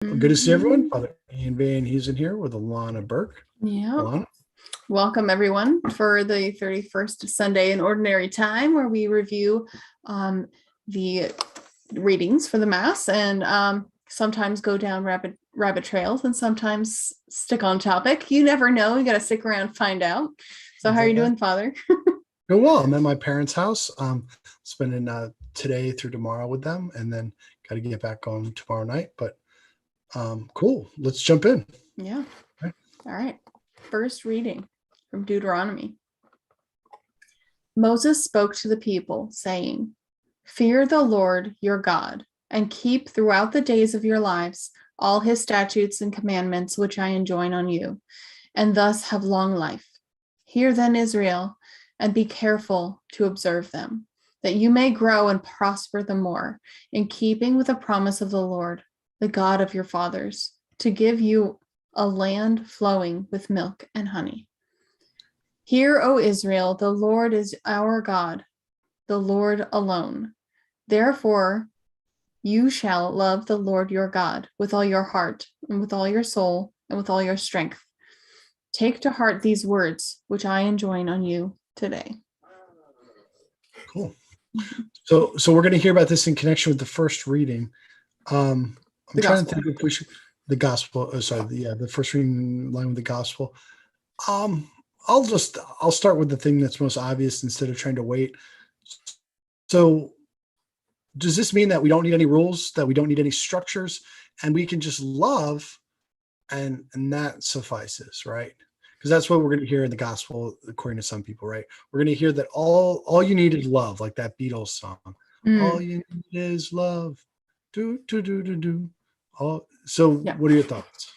Good to see everyone. Father Ian Van He's in here with Alana Burke. Yeah. Alana. Welcome everyone for the 31st Sunday in Ordinary Time, where we review the readings for the Mass and sometimes go down rabbit trails and sometimes stick on topic. You never know. You got to stick around, find out. So how are you doing, Father? Doing well. I'm at my parents' house. Spending today through tomorrow with them, and then got to get back on tomorrow night. But cool. Let's jump in. Yeah. All right. First reading from Deuteronomy. Moses spoke to the people, saying, "Fear the Lord your God, and keep throughout the days of your lives all his statutes and commandments which I enjoin on you, and thus have long life. Hear then, Israel, and be careful to observe them, that you may grow and prosper the more, in keeping with the promise of the Lord, the God of your fathers, to give you a land flowing with milk and honey. Hear, O Israel, the Lord is our God, the Lord alone. Therefore, you shall love the Lord your God with all your heart and with all your soul and with all your strength. Take to heart these words, which I enjoin on you today." Cool. So we're going to hear about this in connection with the first reading. I'm trying to think if we should the gospel. The first reading in line with the gospel. I'll start with the thing that's most obvious instead of trying to wait. So does this mean that we don't need any rules, that we don't need any structures, and we can just love and that suffices, right? Because that's what we're going to hear in the gospel, according to some people, right? We're going to hear that all you need is love, like that Beatles song. All you need is love. Do. So what are your thoughts?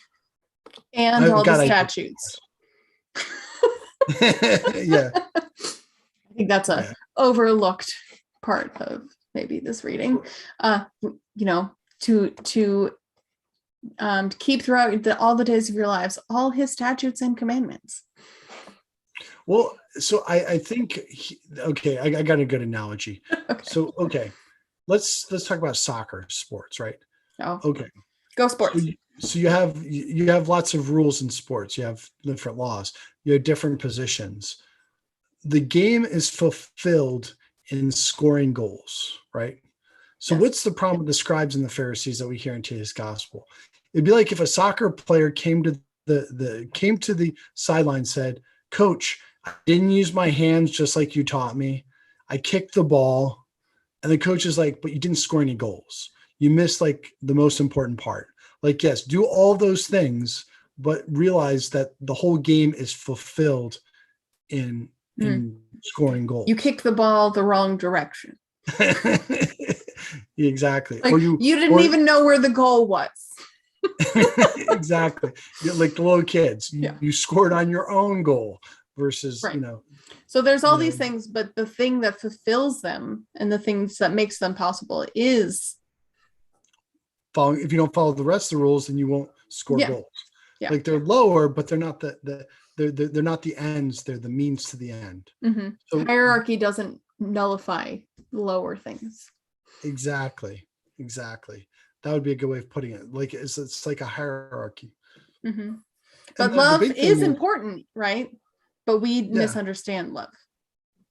And all the statutes. Yeah. I think that's a overlooked part of maybe this reading. To keep throughout all the days of your lives all his statutes and commandments. Well, so I think I got a good analogy. Okay. So let's talk about soccer sports, right? Oh, okay, go sports. So you have lots of rules in sports. You have different laws. You have different positions. The game is fulfilled in scoring goals, right? So what's the problem with the scribes and the Pharisees that we hear in today's gospel? It'd be like if a soccer player came to the sideline and said, "Coach, I didn't use my hands just like you taught me. I kicked the ball." And the coach is like, "But you didn't score any goals. You missed like the most important part. Like, yes, do all those things, but realize that the whole game is fulfilled in scoring goals. You kicked the ball the wrong direction." Exactly. Like, you didn't even know where the goal was. Exactly. You're like the little kids. You scored on your own goal versus, So there's all these things, but the thing that fulfills them and the things that makes them possible is following. If you don't follow the rest of the rules, then you won't score goals. Yeah. Like they're lower, but they're not they're not the ends. They're the means to the end. Mm-hmm. So hierarchy doesn't nullify lower things. Exactly. That would be a good way of putting it. Like it's like a hierarchy. Mm-hmm. But love is important, right? But we misunderstand love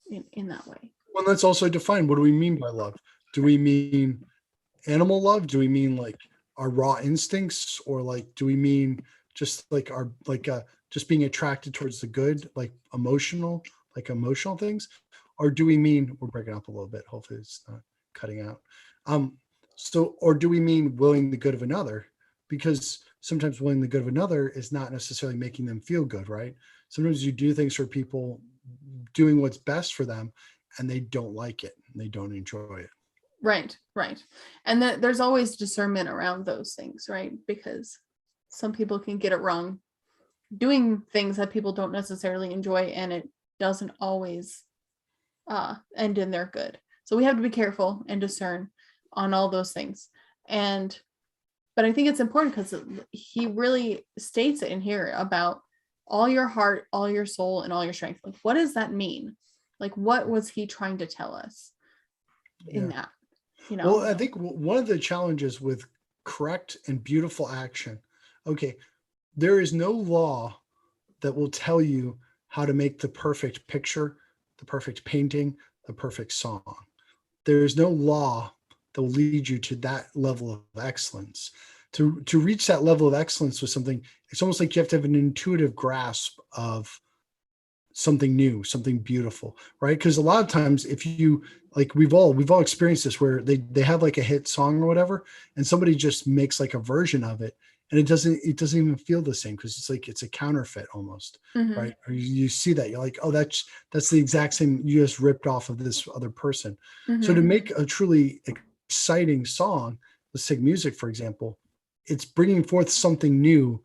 in that way. Well, let's also define, what do we mean by love? Do we mean animal love? Do we mean like our raw instincts, or like do we mean just like our just being attracted towards the good, like emotional things? Or do we mean, we're breaking up a little bit, hopefully it's not cutting out. Or do we mean willing the good of another? Because sometimes willing the good of another is not necessarily making them feel good, right? Sometimes you do things for people, doing what's best for them, and they don't like it and they don't enjoy it. Right. And there's always discernment around those things, right? Because some people can get it wrong doing things that people don't necessarily enjoy, and it doesn't always end in their good. So we have to be careful and discern on all those things. But I think it's important because he really states it in here about all your heart, all your soul, and all your strength. Like, what does that mean? Like, what was he trying to tell us in that? Well, I think one of the challenges with correct and beautiful action. Okay, there is no law that will tell you how to make the perfect picture, the perfect painting, the perfect song. There is no law that will lead you to that level of excellence. To reach that level of excellence with something, it's almost like you have to have an intuitive grasp of something new, something beautiful, right? Because a lot of times, if you like, we've all experienced this where they have like a hit song or whatever, and somebody just makes like a version of it, and it doesn't even feel the same because it's like it's a counterfeit almost, Mm-hmm. right? Or you see that, you're like, oh, that's the exact same, you just ripped off of this other person. So to Mm-hmm. make a truly exciting song, let's take music for example, it's bringing forth something new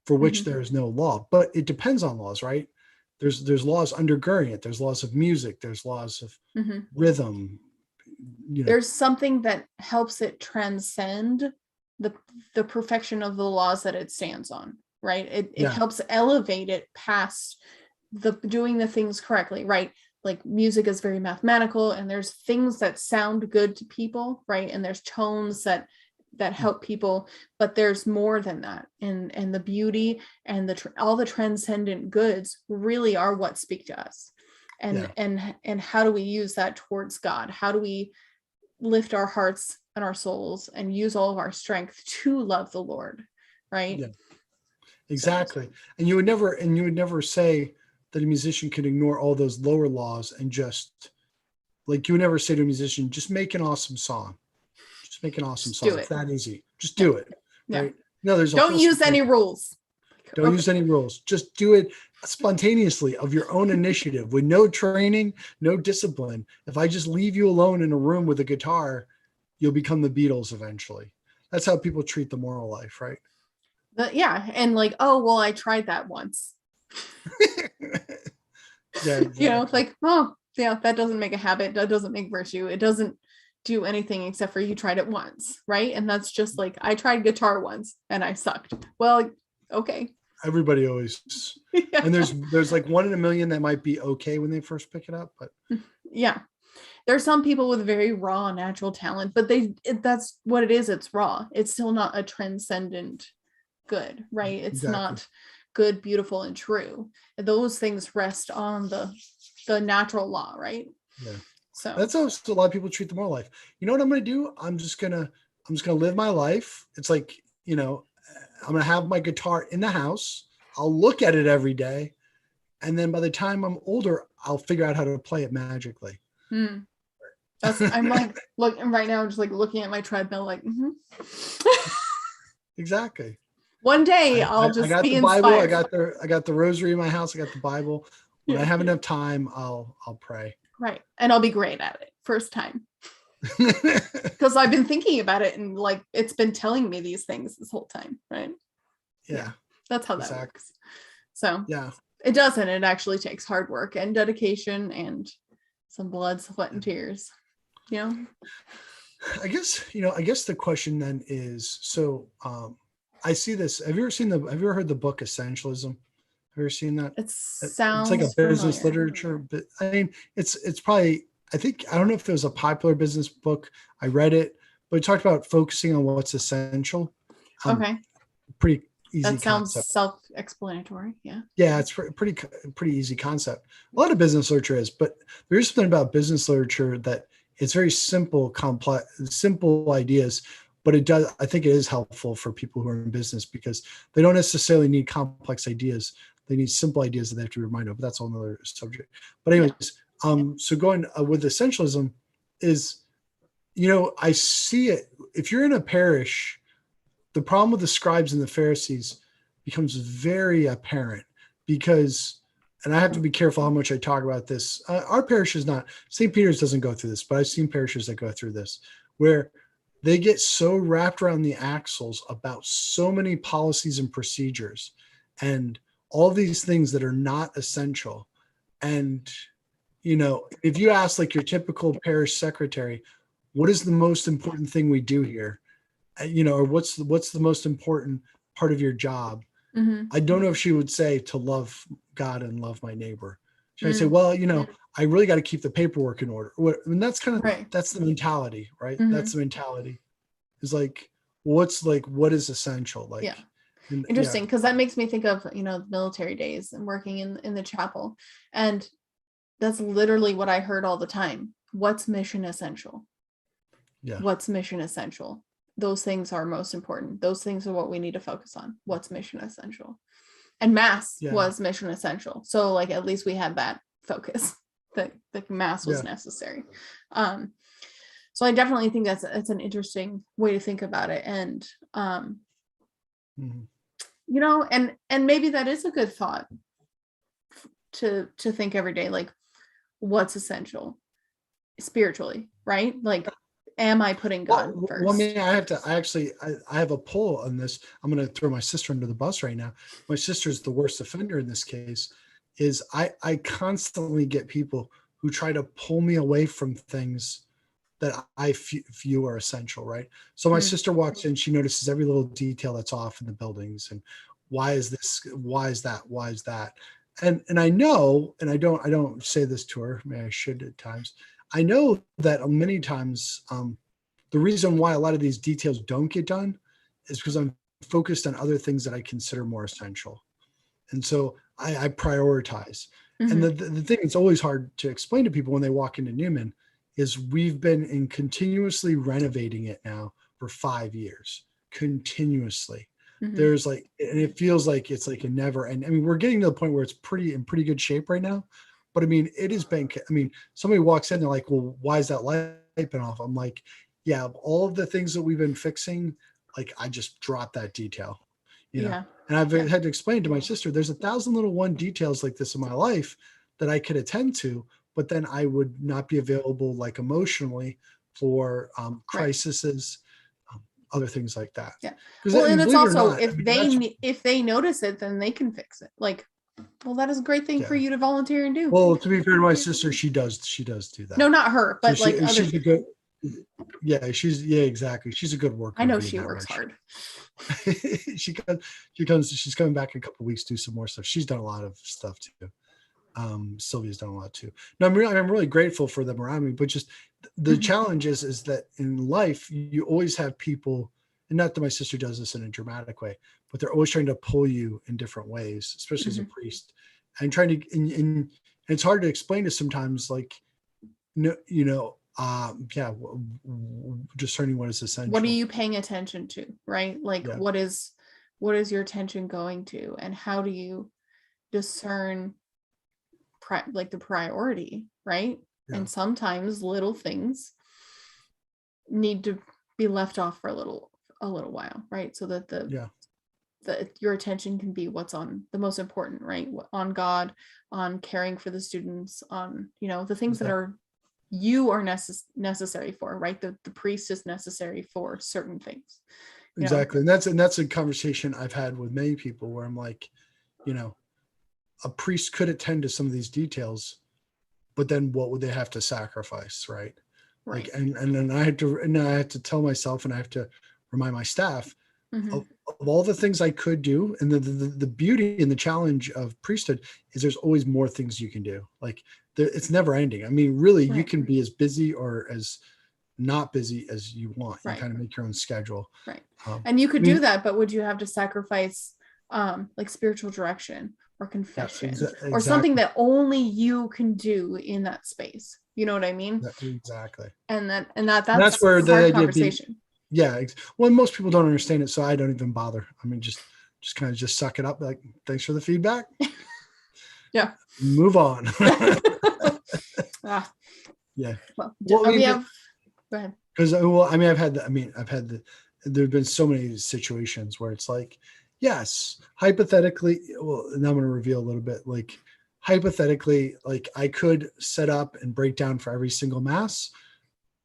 for which Mm-hmm. there is no law, but it depends on laws, right? There's laws undergirding it. There's laws of music. There's laws of Mm-hmm. rhythm. There's something that helps it transcend the perfection of the laws that it stands on, right? It Yeah, helps elevate it past the doing the things correctly, right? Like music is very mathematical, and there's things that sound good to people, right? And there's tones that help people, but there's more than that, and the beauty and all the transcendent goods really are what speak to us. yeah, And how do we use that towards God? How do we lift our hearts and our souls and use all of our strength to love the Lord, right? yeah, So exactly. And you would never say that a musician could ignore all those lower laws and just, like, you would never say to a musician, just make an awesome song. Just make an awesome just do song. It's it. that easy. Just Yeah. do it. Yeah. Right. No, there's a Don't whole use any sequence. rules. Don't use any rules. Just do it spontaneously of your own initiative with no training, no discipline. If I just leave you alone in a room with a guitar, you'll become the Beatles eventually. That's how people treat the moral life, right? Yeah. And like, oh, well, I tried that once. Yeah, exactly. Like, oh, yeah, that doesn't make a habit. That doesn't make virtue. It doesn't do anything except for you tried it once, right? And that's just like, I tried guitar once and I sucked. Well, okay. Everybody always, Yeah. and there's like 1 in a million that might be okay when they first pick it up, but Yeah. There's some people with very raw natural talent, but that's what it is. It's raw. It's still not a transcendent good, right? It's exactly. not good, beautiful, and true. Those things rest on the natural law, right? Yeah. So That's how a lot of people treat the moral life. You know what I'm going to do? I'm just gonna live my life. It's like, I'm gonna have my guitar in the house. I'll look at it every day, and then by the time I'm older, I'll figure out how to play it magically. I'm like looking right now, just like looking at my treadmill, like Exactly. one day I I'll just got be the Bible. I inspired. got the rosary in my house. I got the Bible. When I Yeah, have enough time, I'll pray. right. And I'll be great at it first time. Because I've been thinking about it and like it's been telling me these things this whole time, right? Yeah, That's how that exactly. works. So Yeah. it doesn't. It actually takes hard work and dedication and some blood, sweat, and tears. I guess the question then is, so I see this. Have you ever heard the book Essentialism? Have you ever seen that? It It's like a sounds business familiar. literature, but I mean, it's probably, I don't know if it was a popular business book. I read it, but it talked about focusing on what's essential. Okay. Pretty easy That sounds concept. self-explanatory. Yeah. Yeah, it's pretty easy concept. A lot of business literature is, but there's something about business literature that it's very simple, complex, simple ideas, but it does. I think it is helpful for people who are in business because they don't necessarily need complex ideas. They need simple ideas that they have to be reminded of. But that's another subject. But Yeah. anyways, so going with essentialism is, I see it. If you're in a parish, the problem with the scribes and the Pharisees becomes very apparent because, and I have to be careful how much I talk about this. Our parish is not, St. Peter's doesn't go through this, but I've seen parishes that go through this where they get so wrapped around the axles about so many policies and procedures and all these things that are not essential. And, if you ask like your typical parish secretary, what is the most important thing we do here? Or what's the most important part of your job? Mm-hmm. I don't know if she would say to love God and love my neighbor. She might say, Mm. well, I really got to keep the paperwork in order. And that's Right. that's the mentality, right? Mm-hmm. That's the mentality. It's like, what is essential? Like, Yeah. and, Interesting, because that makes me think of, military days and working in the chapel. And that's literally what I heard all the time. What's mission essential? Yeah. What's mission essential? Those things are most important. Those things are what we need to focus on. What's mission essential? And mass was mission essential. So like, at least we had that focus that mass was necessary. So I definitely think it's an interesting way to think about it. And, and maybe that is a good thought to think every day, like, what's essential spiritually, right? Like, am I putting God first? Well, I mean, I have a poll on this. I'm going to throw my sister under the bus right now. My sister's the worst offender in this case. Is I constantly get people who try to pull me away from things that I view are essential, right? So my sister walks in, she notices every little detail that's off in the buildings, and why is this? Why is that? Why is that? And I know, and I don't say this to her. Maybe I should at times. I know that many times the reason why a lot of these details don't get done is because I'm focused on other things that I consider more essential. And so I prioritize. And the thing that's always hard to explain to people when they walk into Newman is we've been continuously renovating it now for 5 years, continuously. There's like, and it feels like it's like a never end. I mean, we're getting to the point where it's in pretty good shape right now. But I mean, it has been, somebody walks in, they're like, well, why is that light been off? I'm like, yeah, all of the things that we've been fixing, like I just dropped that detail, And I've had to explain to my sister, there's 1,000 little details like this in my life that I could attend to, but then I would not be available like emotionally for crises, other things like that. Yeah. Well, and it's also, if they notice it, then they can fix it. Like, well, that is a great thing for you to volunteer and do. Well, to be fair to my sister, she does do that. No, not her, but so she's a good. Exactly. She's a good worker. I know she works hard. She's coming back in a couple of weeks to do some more stuff. She's done a lot of stuff too. Sylvia's done a lot too. No, I'm really grateful for them around me, but just the challenge is that in life, you always have people, and not that my sister does this in a dramatic way, but they're always trying to pull you in different ways, especially as a priest, and trying to, and it's hard to explain to sometimes, like, discerning what is essential. What are you paying attention to, right? Like, what is your attention going to, and how do you discern like the priority, right? And sometimes little things need to be left off for a little while, right? So that your attention can be what's on the most important, right? On God, on caring for the students, on the things that are necessary for, right? The priest is necessary for certain things. Exactly. And that's a conversation I've had with many people where I'm like, a priest could attend to some of these details, but then what would they have to sacrifice, right? Like, and then I had to tell myself, and I have to remind my staff of all the things I could do. And the beauty and the challenge of priesthood is there's always more things you can do. Like, it's never ending. I mean, really, you can be as busy or as not busy as you want. You kind of make your own schedule. Right. And you could do that, but would you have to sacrifice like spiritual direction or confession or something that only you can do in that space? You know what I mean? Exactly. And that's where the hard conversation. Well, most people don't understand it, so I don't even bother. I mean, just kind of just suck it up. Like, thanks for the feedback. Move on. Yeah. Well, go ahead. Because there've been so many situations where it's like, yes, hypothetically, well, and I'm going to reveal a little bit, like, hypothetically, like, I could set up and break down for every single mass.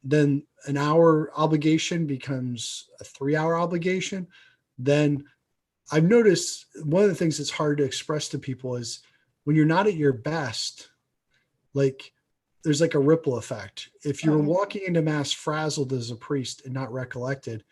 Then an hour obligation becomes a 3-hour obligation. Then I've noticed one of the things that's hard to express to people is when you're not at your best, like, there's like a ripple effect. If you're walking into mass frazzled as a priest and not recollected,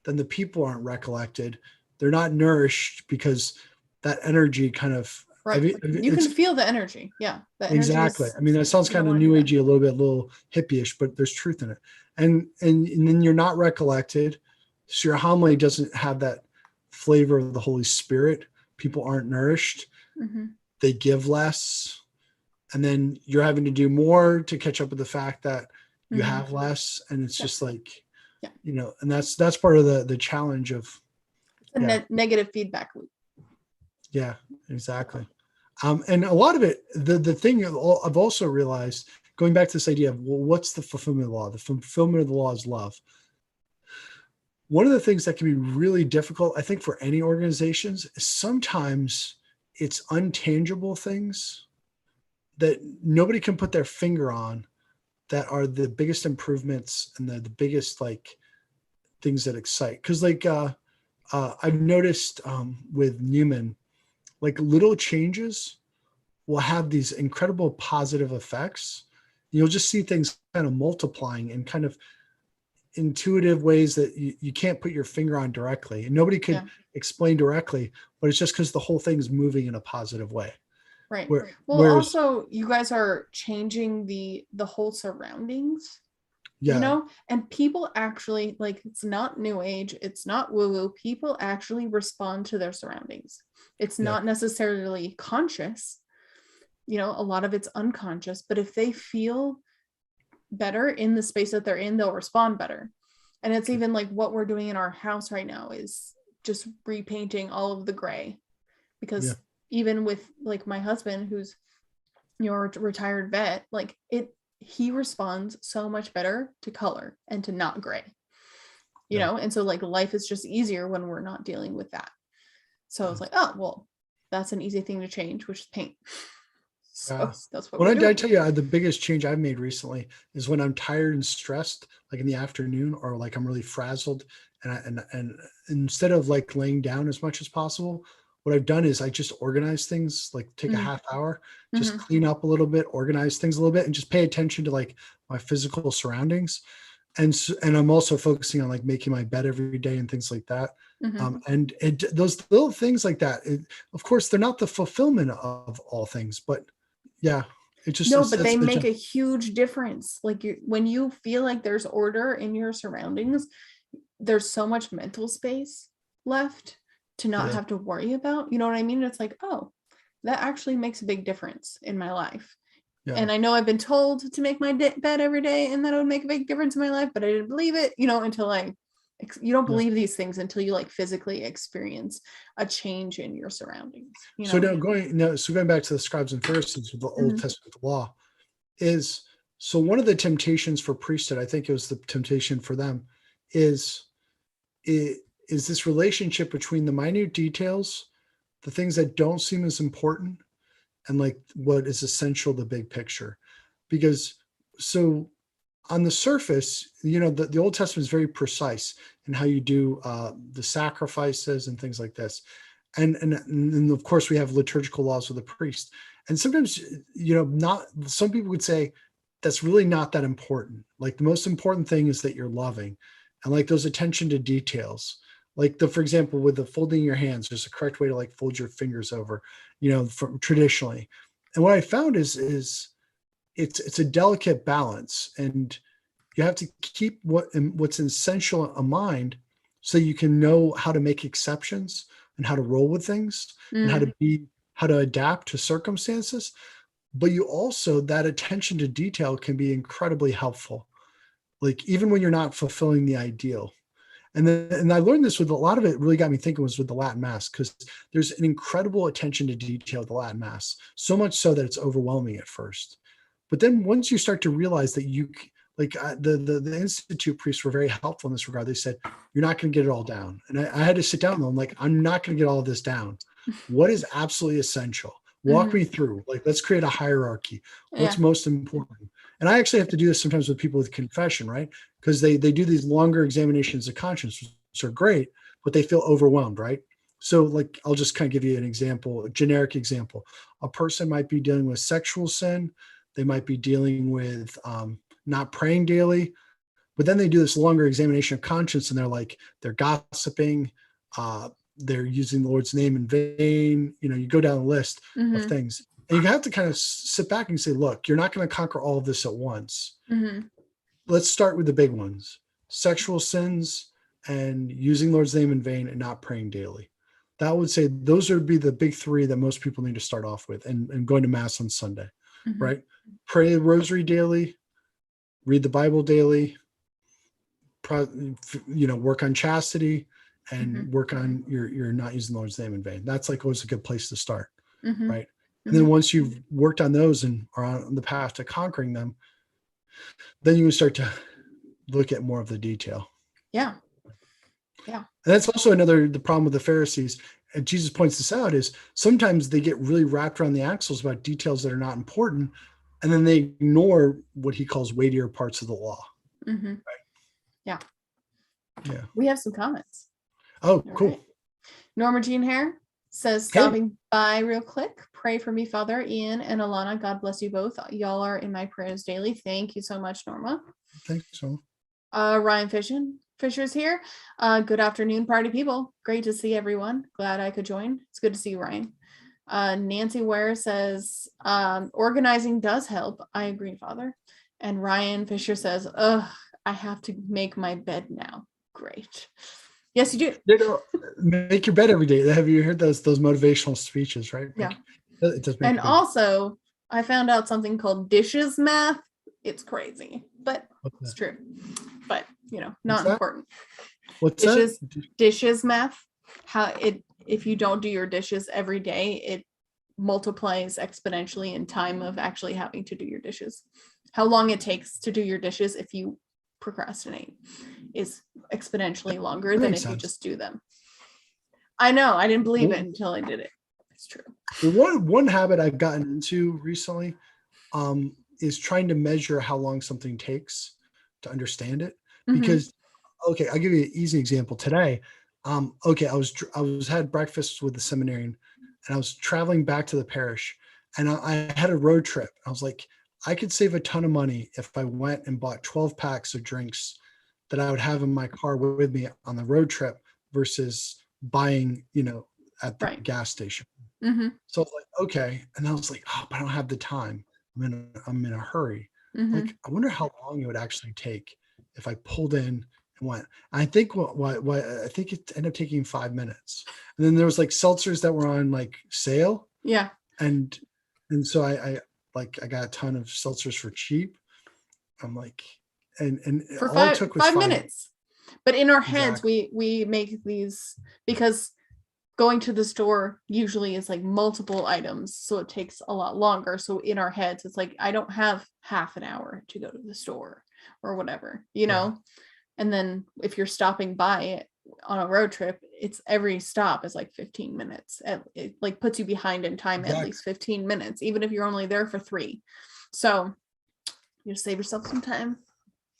then the people aren't recollected. They're not nourished because that energy kind of, you can feel the energy. Yeah. Exactly. I mean, that sounds kind of new agey, a little hippie-ish, but there's truth in it. And then you're not recollected. So your homily doesn't have that flavor of the Holy Spirit. People aren't nourished. Mm-hmm. They give less. And then you're having to do more to catch up with the fact that you Mm-hmm. have less. And it's Yeah. just like, Yeah. and that's part of the challenge of, negative feedback loop. Yeah, exactly. And a lot of it, the thing I've also realized, going back to this idea of, well, what's the fulfillment of the law? The fulfillment of the law is love. One of the things that can be really difficult, I think, for any organizations is sometimes it's untangible things that nobody can put their finger on that are the biggest improvements and the biggest like things that excite. Because I've noticed with Newman, like little changes will have these incredible positive effects. You'll just see things kind of multiplying in kind of intuitive ways that you can't put your finger on directly. And nobody could explain directly, but it's just because the whole thing's moving in a positive way. Right. Well, Whereas, also you guys are changing the whole surroundings, yeah, and people actually, like, it's not new age, it's not woo-woo. People actually respond to their surroundings. It's not necessarily conscious, a lot of it's unconscious, but if they feel better in the space that they're in, they'll respond better. And it's even like what we're doing in our house right now is just repainting all of the gray, because even with like my husband, who's your retired vet, like he responds so much better to color and to not gray, and so like life is just easier when we're not dealing with that. So it's like, oh well, that's an easy thing to change, which is paint. So that's what we're doing. I tell you, the biggest change I've made recently is when I'm tired and stressed, like in the afternoon, or like I'm really frazzled, and instead of like laying down as much as possible, what I've done is I just organize things, like take a half hour, just clean up a little bit, organize things a little bit, and just pay attention to like my physical surroundings. And I'm also focusing on like making my bed every day and things like that. And those little things like that, of course, they're not the fulfillment of all things, but it just but they make a huge difference. Like when you feel like there's order in your surroundings, there's so much mental space left to not have to worry about. You know what I mean? It's like, oh, that actually makes a big difference in my life. And I know I've been told to make my bed every day and that would make a big difference in my life, but I didn't believe it, until you don't believe these things until you like physically experience a change in your surroundings. So going back to the scribes and Pharisees with the Old Testament law is, so one of the temptations for priesthood, I think it was the temptation for them, is this relationship between the minute details, the things that don't seem as important, and like what is essential, the big picture. Because so on the surface, the Old Testament is very precise in how you do the sacrifices and things like this. And of course we have liturgical laws with the priest. And sometimes, not, some people would say that's really not that important. Like the most important thing is that you're loving, and like those attention to details. Like for example, with the folding your hands, there's a correct way to like fold your fingers over, from traditionally. And what I found is it's a delicate balance, and you have to keep what's essential in mind so you can know how to make exceptions and how to roll with things and how to adapt to circumstances. But you also, that attention to detail can be incredibly helpful, like even when you're not fulfilling the ideal. And I learned this with a lot of it, really got me thinking, was with the Latin Mass, because there's an incredible attention to detail at the Latin Mass, so much so that it's overwhelming at first. But then once you start to realize that the Institute priests were very helpful in this regard. They said, you're not going to get it all down. And I had to sit down with them. I'm like, I'm not going to get all of this down. What is absolutely essential? Walk me through, like, let's create a hierarchy. What's most important? And I actually have to do this sometimes with people with confession, right? Because they do these longer examinations of conscience, which are great, but they feel overwhelmed, right? So like, I'll just kind of give you an example, a generic example. A person might be dealing with sexual sin. They might be dealing with not praying daily, but then they do this longer examination of conscience, and they're gossiping, they're using the Lord's name in vain. You go down a list of things, and you have to kind of sit back and say, look, you're not going to conquer all of this at once. Let's start with the big ones: sexual sins, and using Lord's name in vain and not praying daily. That would say those would be the big three that most people need to start off with, and going to mass on Sunday, right? Pray the rosary daily, read the Bible daily, work on chastity, and work on your not using the Lord's name in vain. That's like always a good place to start, right? And then once you've worked on those and are on the path to conquering them, then you can start to look at more of the detail. Yeah. And that's also the problem with the Pharisees. And Jesus points this out, is sometimes they get really wrapped around the axles about details that are not important. And then they ignore what he calls weightier parts of the law. Right? Yeah. Yeah. We have some comments. Oh, cool. Right. Norma Jean Hare says, stopping by real quick. Pray for me, Father Ian and Alana. God bless you both. Y'all are in my prayers daily. Thank you so much, Norma. Thanks so. Ryan Fisher's here. Good afternoon, party people. Great to see everyone. Glad I could join. It's good to see you, Ryan. Nancy Ware says, organizing does help. I agree, Father. And Ryan Fisher says, I have to make my bed now. Great. Yes, you do. Make your bed every day. Have you heard those motivational speeches, right? Yeah. It does make and also, I found out something called dishes math. It's crazy, but it's true. But not important. What's dishes? That? Dishes math. If you don't do your dishes every day, it multiplies exponentially in time of actually having to do your dishes. How long it takes to do your dishes if you procrastinate is exponentially longer than if you just do them. I know. I didn't believe it until I did it. It's true. One habit I've gotten into recently is trying to measure how long something takes to understand it. Because, I'll give you an easy example today. I had breakfast with the seminarian, and I was traveling back to the parish, and I had a road trip. I was like, I could save a ton of money if I went and bought 12 packs of drinks that I would have in my car with me on the road trip versus buying, at the gas station. So I was like, okay. And I was like, but I don't have the time. I'm in a hurry. Like, I wonder how long it would actually take if I pulled in and went. And I think I think it ended up taking 5 minutes. And then there was like seltzers that were on like sale. Yeah. And so I got a ton of seltzers for cheap. I'm like, and for all it took was 5 minutes. But in our heads, we make these, because going to the store usually is like multiple items, so it takes a lot longer. So in our heads, it's like, I don't have half an hour to go to the store or whatever, And then if you're stopping by on a road trip, it's every stop is like 15 minutes. It like puts you behind in time at least 15 minutes, even if you're only there for 3. So you save yourself some time.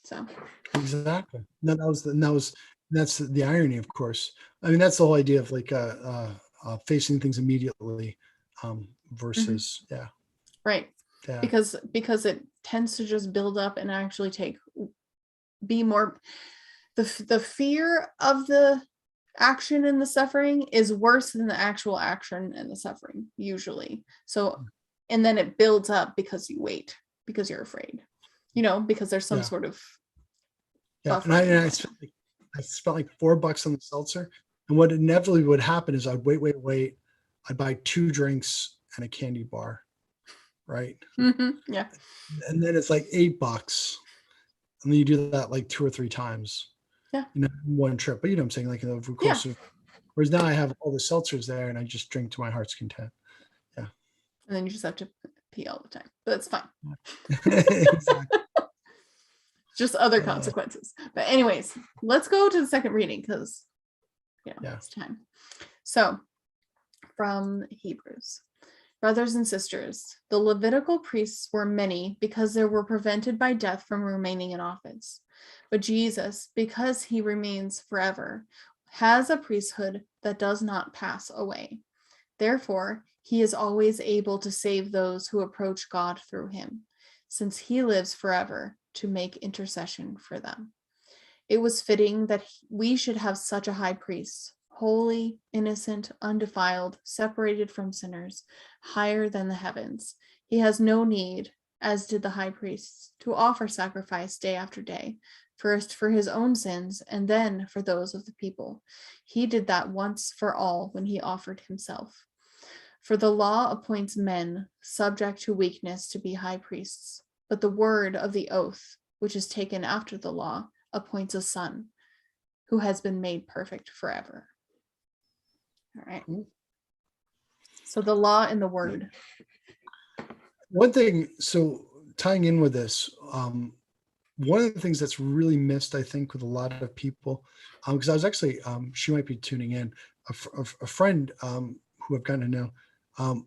So exactly. That's the irony, of course. I mean, that's the whole idea of like facing things immediately versus right. Yeah. Because it tends to just build up and actually be more, the fear of the action and the suffering is worse than the actual action and the suffering usually. So, and then it builds up because you wait, because you're afraid, because there's some sort of buffer. And I spent like $4 on the seltzer, and what inevitably would happen is I'd wait. I'd buy 2 drinks and a candy bar, right? Yeah. And then it's like $8, and then you do that like 2 or 3 times. Yeah. One trip, but I'm saying, like, over the course of. Whereas now I have all the seltzers there, and I just drink to my heart's content. Yeah. And then you just have to pee all the time, but it's fine. Exactly. Just other consequences. But anyways, let's go to the second reading because it's time. So from Hebrews. Brothers and sisters, the Levitical priests were many because they were prevented by death from remaining in office. But Jesus, because he remains forever, has a priesthood that does not pass away. Therefore, he is always able to save those who approach God through him, since he lives forever to make intercession for them. It was fitting that we should have such a high priest, holy, innocent, undefiled, separated from sinners, higher than the heavens. He has no need, as did the high priests, to offer sacrifice day after day, first for his own sins and then for those of the people. He did that once for all when he offered himself. For the law appoints men subject to weakness to be high priests, but the word of the oath, which is taken after the law, appoints a son who has been made perfect forever. All right. So the law and the word. One thing, so tying in with this, one of the things that's really missed, I think, with a lot of people, because I was actually, she might be tuning in, a friend who I've gotten to know.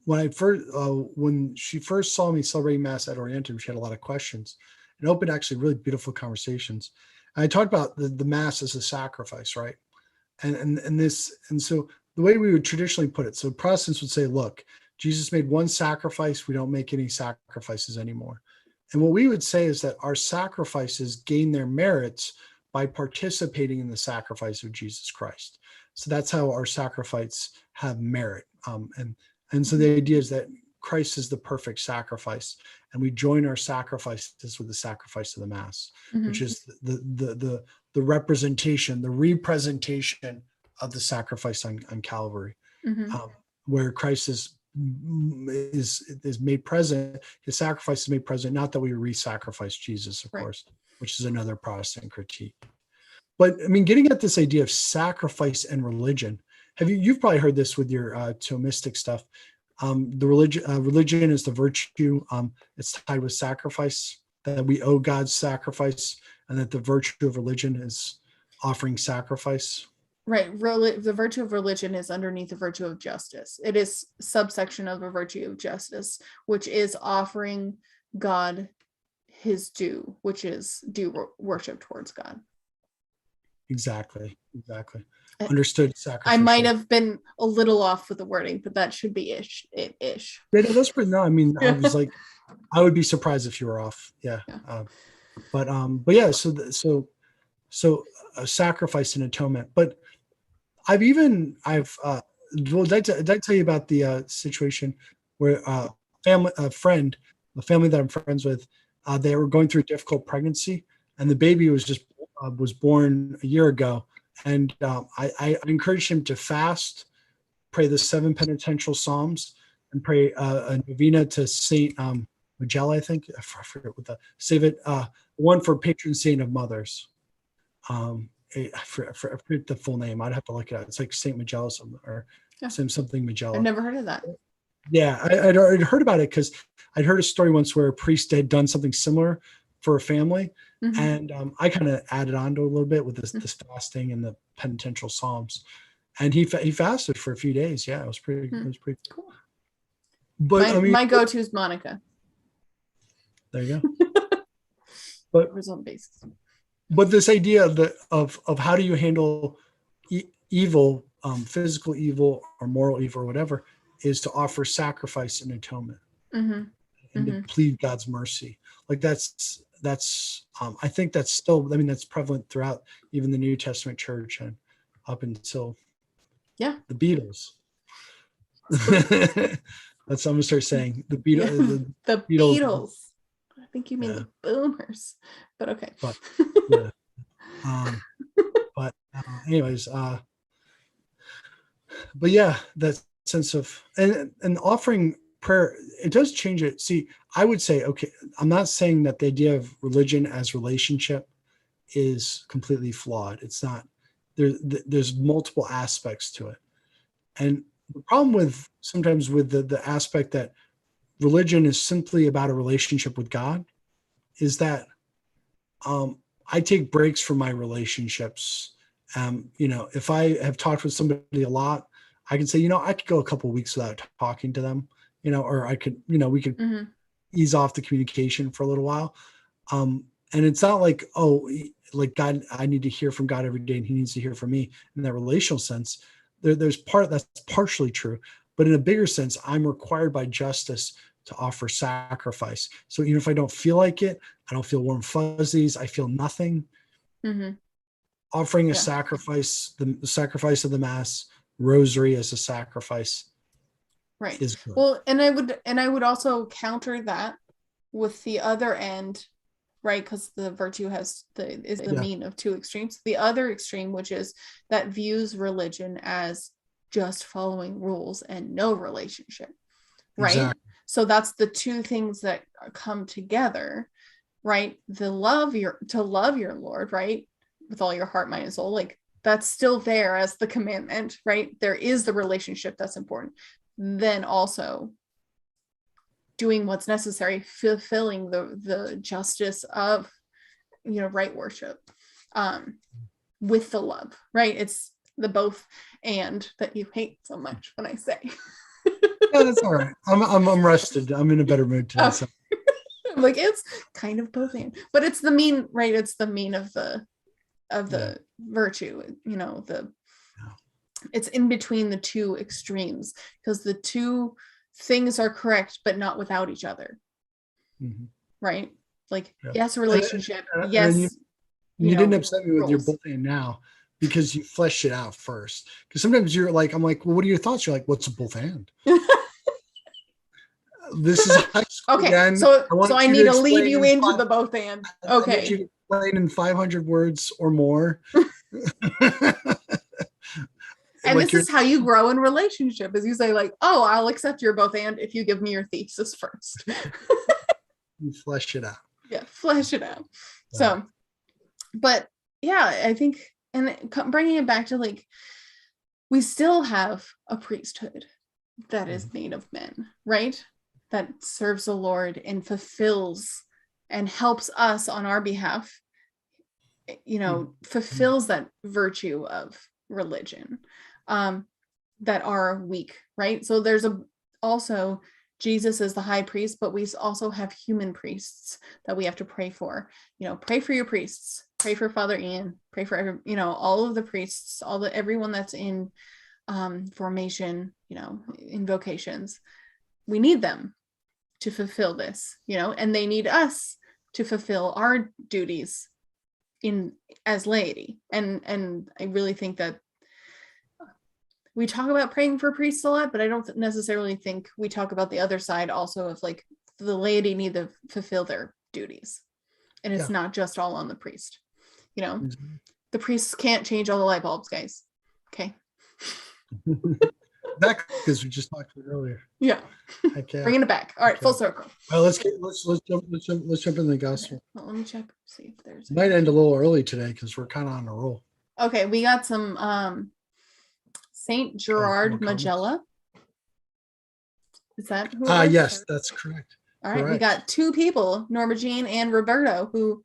When she first saw me celebrating Mass at Orientum, she had a lot of questions and opened actually really beautiful conversations. And I talked about the Mass as a sacrifice, right? And so the way we would traditionally put it, so Protestants would say, look, Jesus made one sacrifice. We don't make any sacrifices anymore. And what we would say is that our sacrifices gain their merits by participating in the sacrifice of Jesus Christ. So that's how our sacrifice have merit. And so the idea is that Christ is the perfect sacrifice, and we join our sacrifices with the sacrifice of the Mass, which is the representation, the representation of the sacrifice on Calvary, where Christ is made present. His sacrifice is made present. Not that we re-sacrifice Jesus, of course, which is another Protestant critique. But I mean, getting at this idea of sacrifice and religion, you've probably heard this with your Thomistic stuff. The religion is the virtue. It's tied with sacrifice, that we owe God's sacrifice, and that the virtue of religion is offering sacrifice. Right. The virtue of religion is underneath the virtue of justice. It is subsection of the virtue of justice, which is offering God his due, which is due worship towards God. Exactly. Understood. I might have been a little off with the wording, but that should be ish. Yeah, no, that's pretty. No, I mean, I was like, I would be surprised if you were off. Yeah. But yeah. So a sacrifice and atonement. But did I tell you about the situation where a family that I'm friends with, they were going through a difficult pregnancy, and the baby was born a year ago. And I encouraged him to fast, pray the 7 penitential Psalms, and pray a novena to Saint Magella, I think. I forget what one for patron saint of mothers. I forget the full name. I'd have to look it up. It's like Saint Magella or something Magella. I've never heard of that. Yeah, I'd heard about it because I'd heard a story once where a priest had done something similar for a family. And I kind of added on to it a little bit with this fasting and the penitential Psalms, and he fasted for a few days. Yeah, it was pretty cool. But my go-to is Monica. There you go. But result basis. But this idea of how do you handle evil, physical evil or moral evil or whatever, is to offer sacrifice and atonement, and to plead God's mercy. Like that's I think that's still, I mean, that's prevalent throughout even the New Testament church and up until the Beatles. That's what I'm gonna start saying. The Beatles. The Beatles. I think you mean the Boomers, but okay. But anyways, but yeah, that sense of and offering prayer, it does change it. See, I would say, okay, I'm not saying that the idea of religion as relationship is completely flawed. It's not. There's multiple aspects to it, and the problem sometimes with the aspect that religion is simply about a relationship with God is that I take breaks from my relationships. If I have talked with somebody a lot, I can say, I could go a couple of weeks without talking to them, or I could, we could ease off the communication for a little while. And it's not like, like God, I need to hear from God every day and he needs to hear from me in that relational sense. There's that's partially true, but in a bigger sense, I'm required by justice to offer sacrifice. So even if I don't feel like it, I don't feel warm fuzzies, I feel nothing. Offering a sacrifice, the sacrifice of the Mass, rosary as a sacrifice. Right. Is good. Well, and I would also counter that with the other end right? Because the virtue is the Yeah. mean of two extremes. The other extreme, which is that views religion as just following rules and no relationship, right? Exactly. So that's the two things that come together, right? To love your Lord, right, with all your heart, mind, and soul. Like that's still there as the commandment, right? There is the relationship that's important. Then also doing what's necessary, fulfilling the justice of, right worship, with the love, right? It's the both and that you hate so much when I say. Yeah, that's all right. I'm rested. I'm in a better mood today. So. Like it's kind of both and, but it's the mean, right? It's the mean of the virtue, it's in between the two extremes, because the two things are correct but not without each other. Mm-hmm. Right? Like, yes, relationship. And yes. You didn't upset me with rules. Your both and now, because you fleshed it out first. Because sometimes you're like, I'm like, well, what are your thoughts? You're like, what's a both and? This is high school. Okay, again. so I need to lead you into the both and. Okay. I need you to explain in 500 words or more. And like this is how you grow in relationship, is you say like, oh, I'll accept your both and if you give me your thesis first. You flesh it out. Yeah, flesh it out. Yeah. So, but yeah, I think, and bringing it back to like, we still have a priesthood that is made of men, right? That serves the Lord and fulfills and helps us on our behalf, fulfills that virtue of religion, that are weak, right? So there's also Jesus is the high priest, but we also have human priests that we have to pray for. Pray for your priests, pray for Father Ian, pray for all of the priests, everyone that's in formation, in vocations. We need them to fulfill this, and they need us to fulfill our duties as laity. And I really think that we talk about praying for priests a lot, but I don't necessarily think we talk about the other side also of like the laity need to fulfill their duties. And it's not just all on the priest. The priests can't change all the light bulbs, guys. Okay. Back because we just talked about it earlier. Yeah. Bringing it back. All right, full circle. All right, let's jump in the gospel. Okay. Well, let me check, see if there's might end a little early today because we're kind of on a roll. Okay, we got some Saint Gerard Magella. Is that who? Yes, that's correct. All right, we got two people, Norma Jean and Roberto, who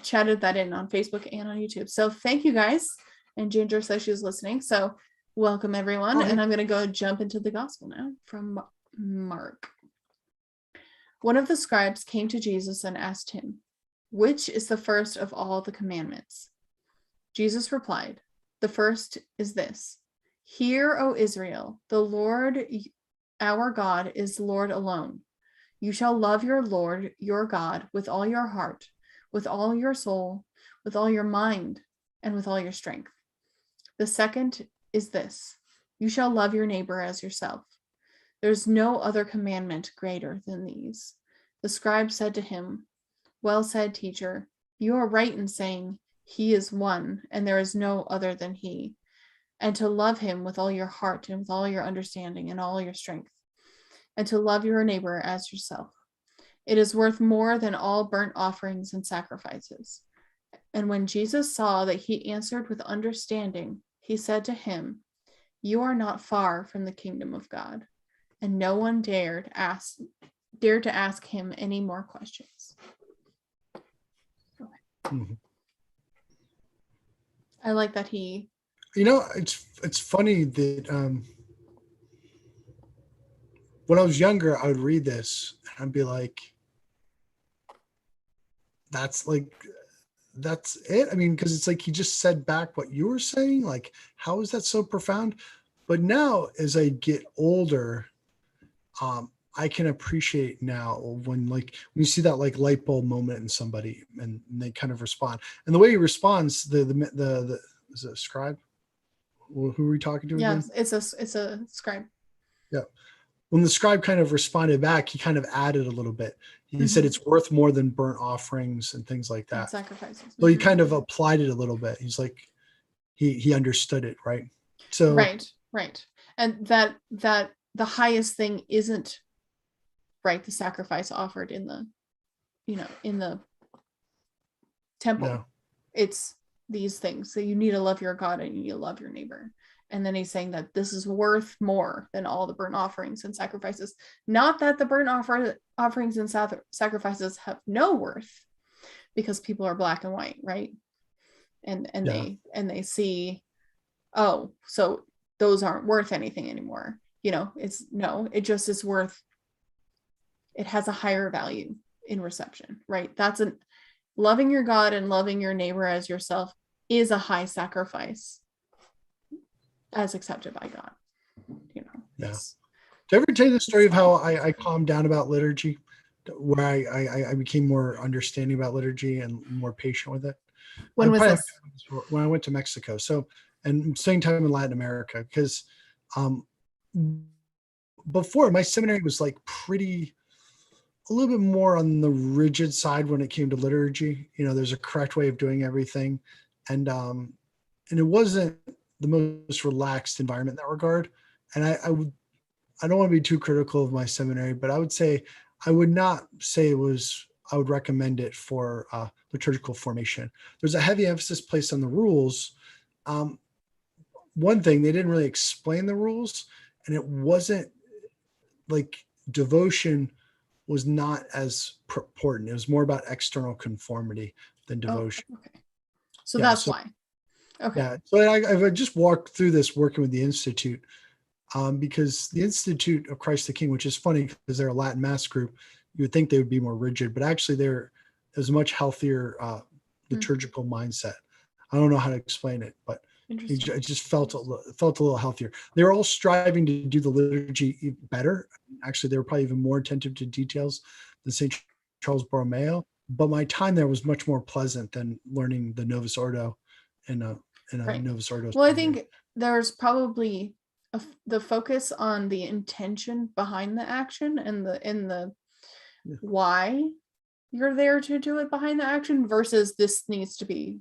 chatted that in on Facebook and on YouTube. So thank you guys. And Ginger says she's listening. So welcome everyone. And I'm going to go jump into the gospel now from Mark. One of the scribes came to Jesus and asked him, "Which is the first of all the commandments?" Jesus replied, "The first is this: Hear, O Israel, the Lord our God is Lord alone. You shall love your Lord your God with all your heart, with all your soul, with all your mind, and with all your strength. The second is this: you shall love your neighbor as yourself. There's no other commandment greater than these." The scribe said to him, "Well said, teacher. You are right in saying he is one, and there is no other than he, and to love him with all your heart and with all your understanding and all your strength, and to love your neighbor as yourself. It is worth more than all burnt offerings and sacrifices." And when Jesus saw that he answered with understanding, he said to him, "You are not far from the kingdom of God." And no one dared to ask him any more questions. Mm-hmm. I like that he. It's funny that when I was younger, I would read this and I'd be like, that's it. I mean, because it's like he just said back what you were saying. Like, how is that so profound? But now, as I get older, I can appreciate now when you see that like light bulb moment in somebody and they kind of respond. And the way he responds, the is it a scribe? Who are we talking to again? Yes, it's a scribe. Yeah. When the scribe kind of responded back, he kind of added a little bit. He said it's worth more than burnt offerings and things like And that. sacrifices. So he kind of applied it a little bit. He's like, he understood it, right? So right. And that the highest thing isn't, right, the sacrifice offered in the, in the temple. no. It's these things. So you need to love your God and you need to love your neighbor. And then he's saying that this is worth more than all the burnt offerings and sacrifices. Not that the burnt offerings and sacrifices have no worth, because people are black and white, right? And they see, oh, so those aren't worth anything anymore. It just is worth, it has a higher value in reception, right? Loving your God and loving your neighbor as yourself is a high sacrifice as accepted by God. Yeah. Did I ever tell you the story of how I calmed down about liturgy, where I became more understanding about liturgy and more patient with it? When was this? When I went to Mexico. So, and same time in Latin America, because before, my seminary was like a little bit more on the rigid side when it came to liturgy. There's a correct way of doing everything. And it wasn't the most relaxed environment in that regard. And I don't want to be too critical of my seminary, but I would say, I would not say I would recommend it for liturgical formation. There's a heavy emphasis placed on the rules. One thing, they didn't really explain the rules, and it wasn't like devotion was not as important. It was more about external conformity than devotion. Oh, okay. So that's why. Okay. Yeah. So I've just walked through this working with the Institute, because the Institute of Christ the King, which is funny because they're a Latin Mass group, you would think they would be more rigid, but actually there's a much healthier liturgical mindset. I don't know how to explain it, but it just felt a little healthier. They were all striving to do the liturgy better. Actually, they were probably even more attentive to details than St. Charles Borromeo. But my time there was much more pleasant than learning the Novus Ordo in a Novus Ordo. Well, I think there's probably the focus on the intention behind the action and the why you're there to do it behind the action versus this needs to be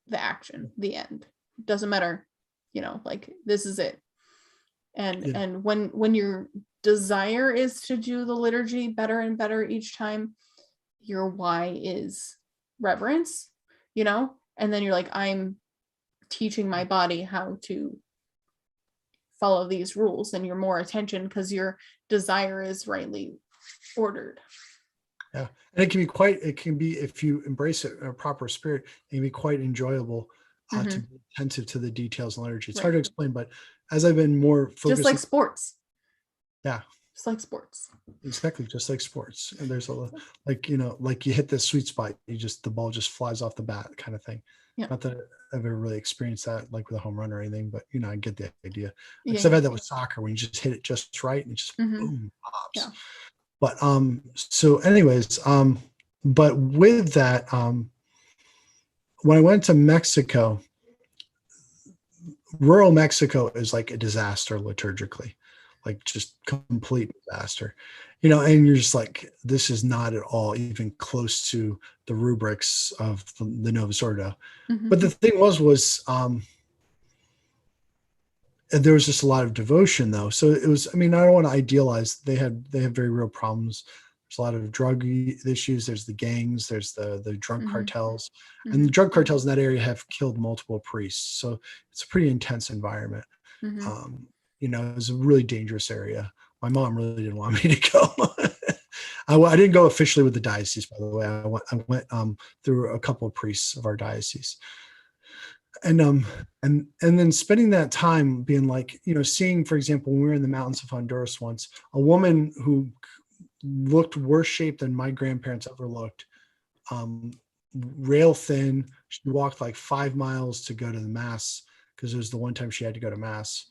the action, the end. Doesn't matter, like this is it. And when your desire is to do the liturgy better and better each time, your why is reverence, and then you're like, I'm teaching my body how to follow these rules, and you're more attention because your desire is rightly ordered. Yeah. And it can be, if you embrace it in a proper spirit, it can be quite enjoyable to be attentive to the details in liturgy. It's hard to explain, but as I've been more focused, just like sports. Yeah. Just like sports. Exactly. Just like sports. And there's like you hit the sweet spot, the ball just flies off the bat kind of thing. Yeah. Not that I've ever really experienced that like with a home run or anything, but I get the idea. Because I've had that with soccer when you just hit it just right and it just boom, pops. Yeah. But so anyways, but with that, when I went to Mexico, rural Mexico is like a disaster liturgically, like just complete disaster, and you're just like, this is not at all even close to the rubrics of the Novus Ordo. But the thing was there was just a lot of devotion though. So it was, I don't want to idealize. They have very real problems. There's a lot of drug issues. There's the gangs, there's the drug cartels, and the drug cartels in that area have killed multiple priests. So it's a pretty intense environment. It was a really dangerous area. My mom really didn't want me to go. I didn't go officially with the diocese, by the way. I went through a couple of priests of our diocese. And then spending that time being like, seeing, for example, when we were in the mountains of Honduras once, a woman who looked worse shape than my grandparents ever looked, rail thin. She walked like 5 miles to go to the mass because it was the one time she had to go to mass,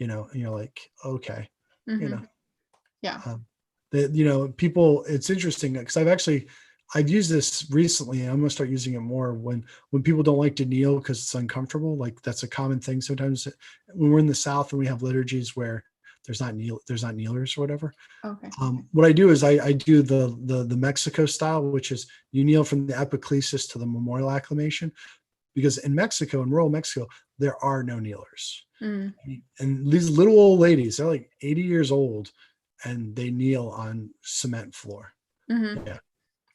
and you're like, okay, yeah. People, it's interesting because I've used this recently, and I'm going to start using it more when people don't like to kneel because it's uncomfortable. Like that's a common thing sometimes when we're in the South and we have liturgies where there's not kneelers or whatever. Okay. What I do is I do the Mexico style, which is you kneel from the epiclesis to the memorial acclamation, because in Mexico, in rural Mexico, there are no kneelers. Mm. And these little old ladies, they're like 80 years old, and they kneel on cement floor. Mm-hmm. Yeah.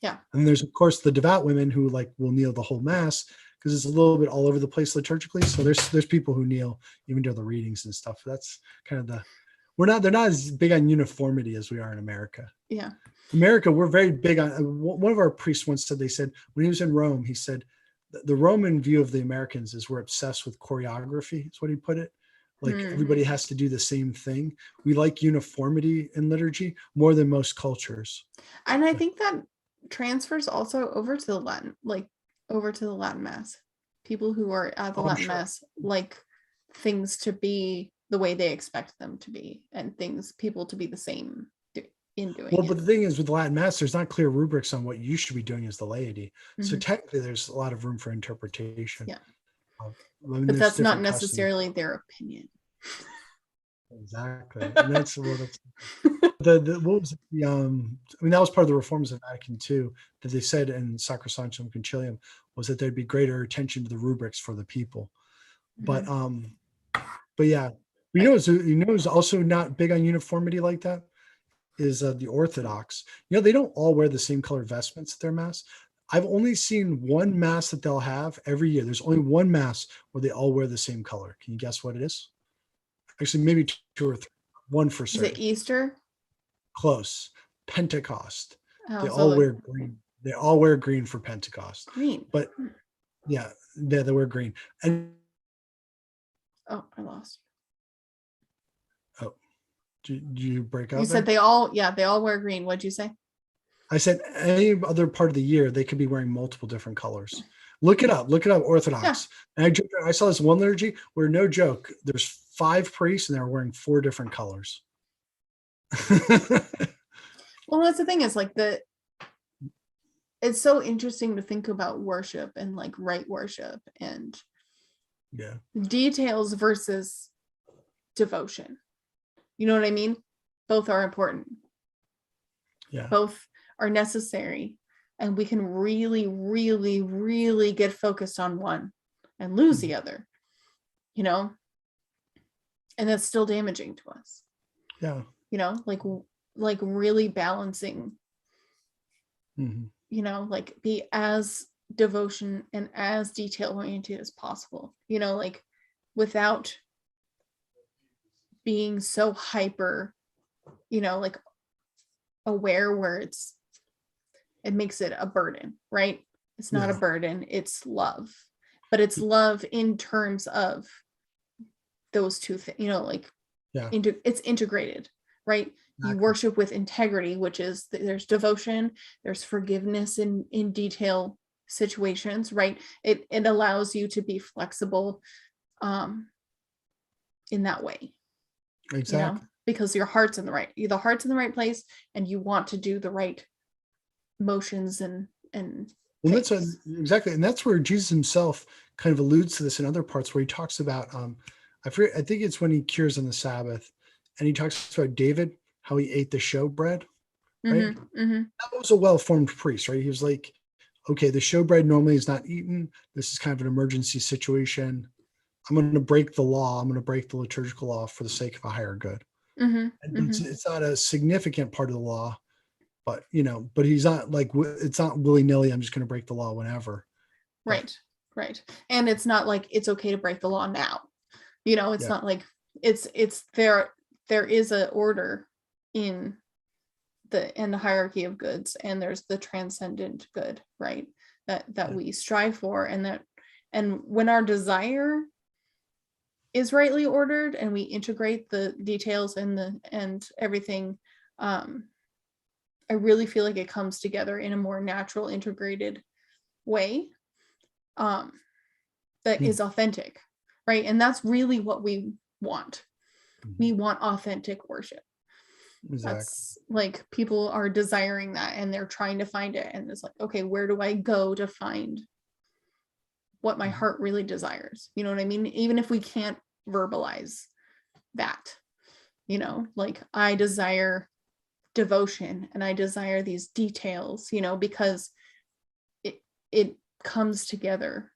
Yeah. And there's, of course, the devout women who like will kneel the whole mass, because it's a little bit all over the place liturgically. So there's people who kneel even during the readings and stuff. That's kind of they're not as big on uniformity as we are in America. Yeah. America, we're very big on, one of our priests once said, they said, when he was in Rome, he said, the Roman view of the Americans is we're obsessed with choreography. Is what he put it. Like everybody has to do the same thing. We like uniformity in liturgy more than most cultures. And I think that transfers also over to the Latin Mass. People who are at the Latin Mass like things to be the way they expect them to be, and people to be the same in doing it. But the thing is, with Latin Mass, there's not clear rubrics on what you should be doing as the laity. Mm-hmm. So technically, there's a lot of room for interpretation. Yeah. But that's not necessarily their opinion. Exactly. And that's what was the I mean, that was part of the reforms of Vatican II that they said in Sacrosanctum Concilium, was that there'd be greater attention to the rubrics for the people. Mm-hmm. But yeah, who's also not big on uniformity like that is the Orthodox. They don't all wear the same color vestments at their mass. I've only seen one mass that they'll have every year. There's only one mass where they all wear the same color. Can you guess what it is? Actually, maybe two or three. One for certain. Is it Easter? Close. Pentecost. Oh, they all wear green. They all wear green for Pentecost. Green. But yeah, they wear green. And I lost. Oh, did you break up? You said they all wear green. What'd you say? I said any other part of the year they could be wearing multiple different colors. Look it up. Orthodox. Yeah. And I saw this one liturgy where, no joke, there's 5 priests and they're wearing 4 different colors. Well, that's the thing, is like it's so interesting to think about worship and like right worship and details versus devotion. You know what I mean? Both are important. Yeah. Both are necessary. And we can really, really, really get focused on one and lose the other, and that's still damaging to us. Yeah. Like really balancing, like be as devotion and as detail oriented as possible, like without being so hyper, like aware where it makes it a burden, right? It's not a burden, it's love. But it's love in terms of those two things, it's integrated, right? Exactly. You worship with integrity, which is there's devotion, there's forgiveness in detail situations, right? It allows you to be flexible in that way. Exactly. Because the heart's in the right place, and you want to do the right motions and well, that's exactly, and that's where Jesus himself kind of alludes to this in other parts, where he talks about I think it's when he cures on the Sabbath, and he talks about David, how he ate the showbread, right? That was a well-formed priest, right? He was like, okay, the showbread normally is not eaten, this is kind of an emergency situation, I'm going to break the law, I'm going to break the liturgical law for the sake of a higher good. And it's not a significant part of the law, but but he's not like, it's not willy-nilly, I'm just going to break the law whenever. Right. And it's not like it's okay to break the law now. It's not like it's there is an order in the hierarchy of goods, and there's the transcendent good, right? That we strive for, and when our desire is rightly ordered and we integrate the details and everything, I really feel like it comes together in a more natural, integrated way that is authentic, right? And that's really what we want. We want authentic worship. Exactly. That's like, people are desiring that, and they're trying to find it, and it's like, okay, where do I go to find what my heart really desires? You know what I mean? Even if we can't verbalize that, like I desire devotion and I desire these details, because it comes together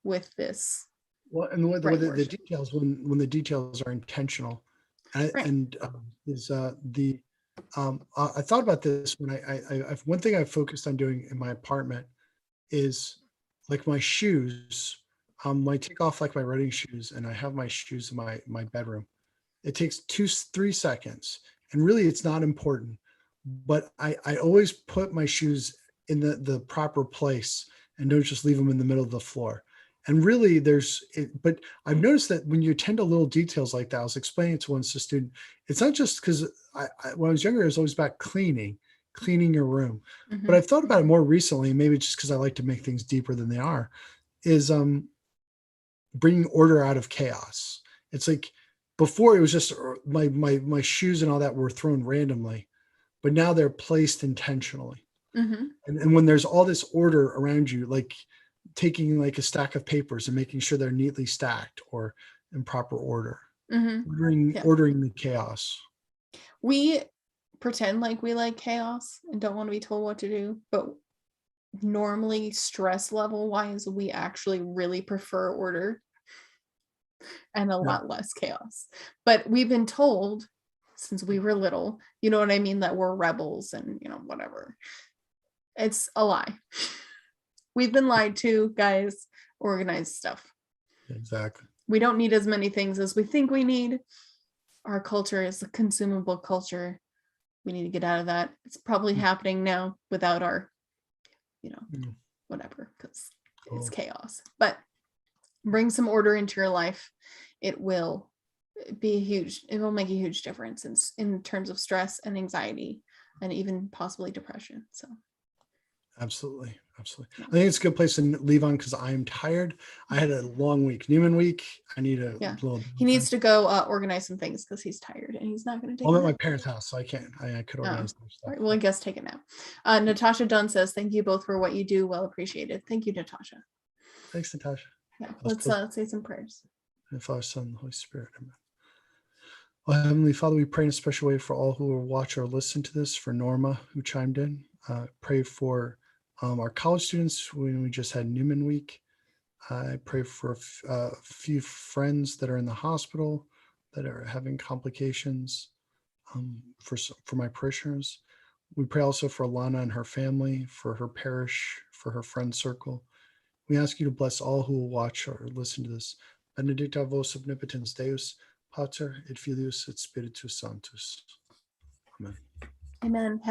with this Well, and the framework. details, when the details are intentional, Right. is the I thought about this when one thing I've focused on doing in my apartment is like my shoes. When I take off like my running shoes and I have my shoes in my bedroom, it takes 3 seconds, and really it's not important. But I always put my shoes in the proper place and don't just leave them in the middle of the floor. And really, but I've noticed that when you attend to little details like that, I was explaining it to one student. It's not just because when I was younger, it was always about cleaning your room. But Mm-hmm. I've thought about it more recently, maybe just because I like to make things deeper than they are, is bringing order out of chaos. It's like before it was just my shoes and all that were thrown randomly, but now they're placed intentionally. Mm-hmm. And when there's all this order around you, like taking like a stack of papers and making sure they're neatly stacked or in proper order, Mm-hmm. Yeah. ordering the chaos. We pretend like we like chaos and don't want to be told what to do, but normally stress level wise, we actually really prefer order and a Yeah. lot less chaos. But we've been told since we were little, you know what I mean, that we're rebels and, whatever. It's a lie. We've been lied to, guys. Organized stuff. Exactly. We don't need as many things as we think we need. Our culture is a consumable culture. We need to get out of that. It's probably happening now without our, whatever, because it's chaos. But bring some order into your life. It will make a huge difference in terms of stress and anxiety and even possibly depression. So Absolutely. I think it's a good place to leave on because I'm tired. I had a long week, Newman week. I need a little. He needs to go organize some things because he's tired and he's not going to take. I'm at my parents' house, so I can't. I could organize their stuff. All right, well, I guess take it now. Natasha Dunn says, "Thank you both for what you do. Well appreciated." Thank you, Natasha. Thanks, Natasha. Yeah, let's say some prayers. And Father, Son, and Holy Spirit. Amen. Well, Heavenly Father, we pray in a special way for all who will watch or listen to this, for Norma, who chimed in. Pray for our college students when we just had Newman Week. I pray for a few friends that are in the hospital that are having complications for my parishioners. We pray also for Alana and her family, for her parish, for her friend circle. We ask you to bless all who will watch or listen to this. Benedicta vos omnipotens Deus, Pater et Filius et Spiritus Sanctus. Amen. Amen. Have